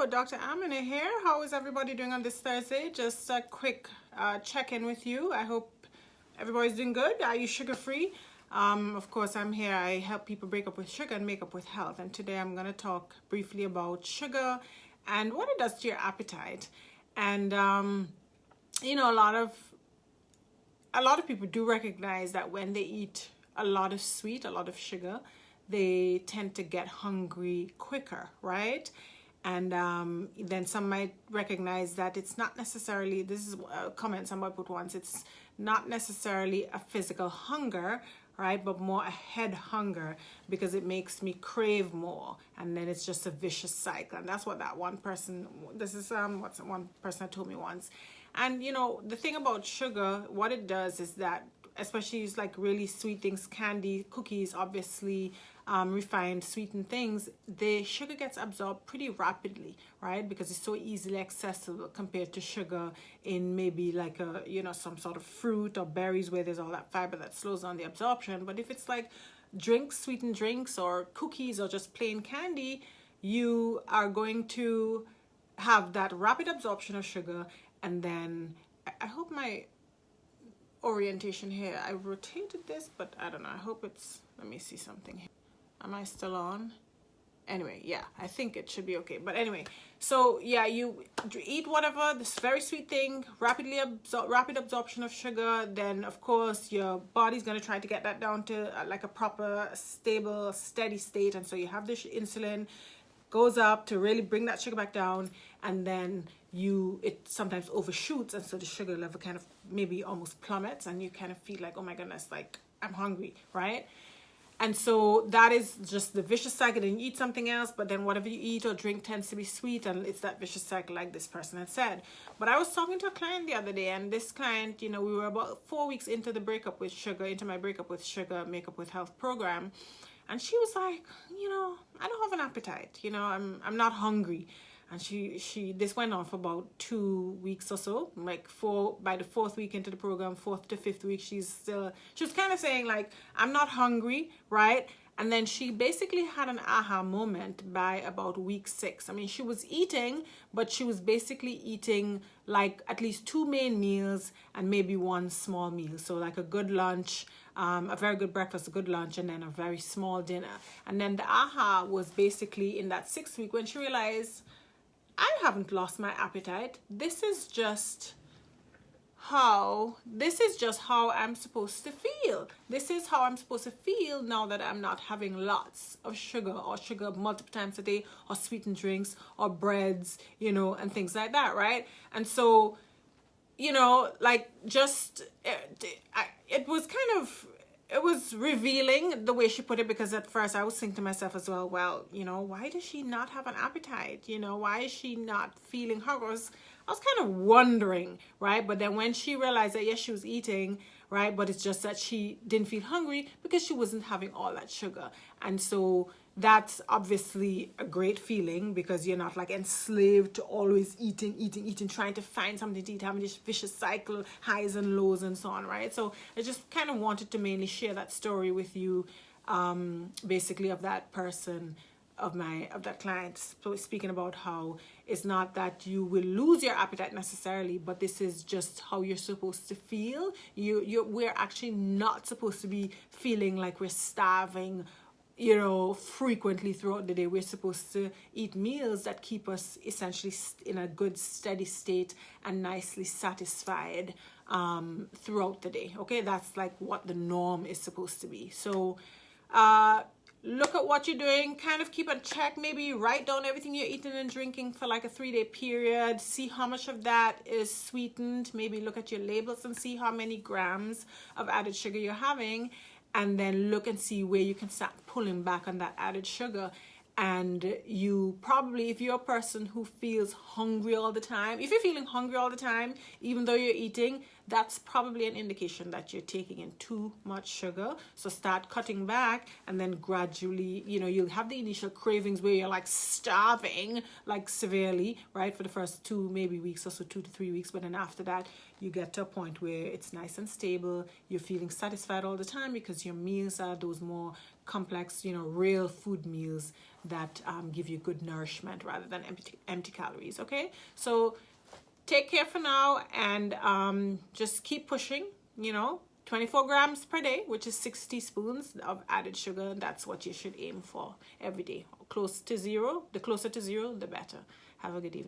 Dr. Amina here. How is everybody doing on this Thursday? Just a quick check-in with you. I hope everybody's doing good. Are you sugar-free? Of course, I'm here. I help people break up with sugar and make up with health. And today I'm going to talk briefly about sugar and what it does to your appetite. And, you know, a lot of people do recognize that when they eat a lot of sweet, a lot of sugar, they tend to get hungry quicker, right? And then some might recognize that it's not necessarily, this is a comment somebody put once, it's not necessarily a physical hunger, right? But more a head hunger because it makes me crave more. And then it's just a vicious cycle. And that's what that one person, this is what one person told me once. And you know, the thing about sugar, what it does is that, especially it's like really sweet things, candy, cookies, obviously, refined sweetened things, the sugar gets absorbed pretty rapidly, right? Because it's so easily accessible compared to sugar in maybe like a, you know, some sort of fruit or berries where there's all that fiber that slows down the absorption. But if it's like drinks, sweetened drinks or cookies or just plain candy, you are going to have that rapid absorption of sugar. And then I hope my orientation here, I rotated this, but I don't know, I hope it's, let me see something here. Am I still on? Anyway, yeah, I think it should be okay. But anyway, so yeah, you eat whatever, this very sweet thing, rapid absorption of sugar, then of course your body's going to try to get that down to like a proper, stable, steady state. And so you have this insulin goes up to really bring that sugar back down, and then it sometimes overshoots, and so the sugar level kind of maybe almost plummets, and you kind of feel like, oh my goodness, like I'm hungry, right? And so that is just the vicious cycle. Then you eat something else, but then whatever you eat or drink tends to be sweet, and it's that vicious cycle like this person had said. But I was talking to a client the other day, and this client, you know, we were about 4 weeks into the breakup with sugar, into my breakup with sugar, makeup with health program. And she was like, you know, I don't have an appetite, you know, I'm not hungry. And this went on for about 2 weeks or so, like by the 4th week into the program, 4th to 5th week, she was kind of saying like, I'm not hungry, right? And then she basically had an aha moment by about week 6. I mean, she was eating, but she was basically eating like at least 2 main meals and maybe 1 small meal. So like a good lunch, a very good breakfast, a good lunch, and then a very small dinner. And then the aha was basically in that 6th week when she realized, I haven't lost my appetite. This is just how I'm supposed to feel. This is how I'm supposed to feel now that I'm not having lots of sugar or sugar multiple times a day or sweetened drinks or breads, you know, and things like that, right? And so, you know, like just, it was revealing the way she put it, because at first I was thinking to myself as well, you know, why does she not have an appetite? You know, why is she not feeling hungry? I was kind of wondering, right? But then when she realized that, yes, she was eating, right? But it's just that she didn't feel hungry because she wasn't having all that sugar. And so that's obviously a great feeling, because you're not like enslaved to always eating, trying to find something to eat, having this vicious cycle, highs and lows and so on, right? So I just kind of wanted to mainly share that story with you, basically of that person, of that client, so speaking about how it's not that you will lose your appetite necessarily, but this is just how you're supposed to feel. We're actually not supposed to be feeling like we're starving, you know, frequently throughout the day. We're supposed to eat meals that keep us essentially in a good steady state and nicely satisfied throughout the day. Okay, that's like what the norm is supposed to be. So look at what you're doing, kind of keep a check, maybe write down everything you're eating and drinking for like a 3-day period, see how much of that is sweetened, maybe look at your labels and see how many grams of added sugar you're having, and then look and see where you can start pulling back on that added sugar. And you probably, if you're a person who feels hungry all the time, if you're feeling hungry all the time, even though you're eating, that's probably an indication that you're taking in too much sugar. So start cutting back, and then gradually, you know, you'll have the initial cravings where you're like starving, like severely, right? For the first 2 maybe weeks or so, 2 to 3 weeks. But then after that, you get to a point where it's nice and stable. You're feeling satisfied all the time because your meals are those more complex, you know, real food meals that give you good nourishment rather than empty calories. Okay, so take care for now, and just keep pushing. You know, 24 grams per day, which is 6 teaspoons of added sugar. That's what you should aim for every day. Close to zero. The closer to zero, the better. Have a good evening.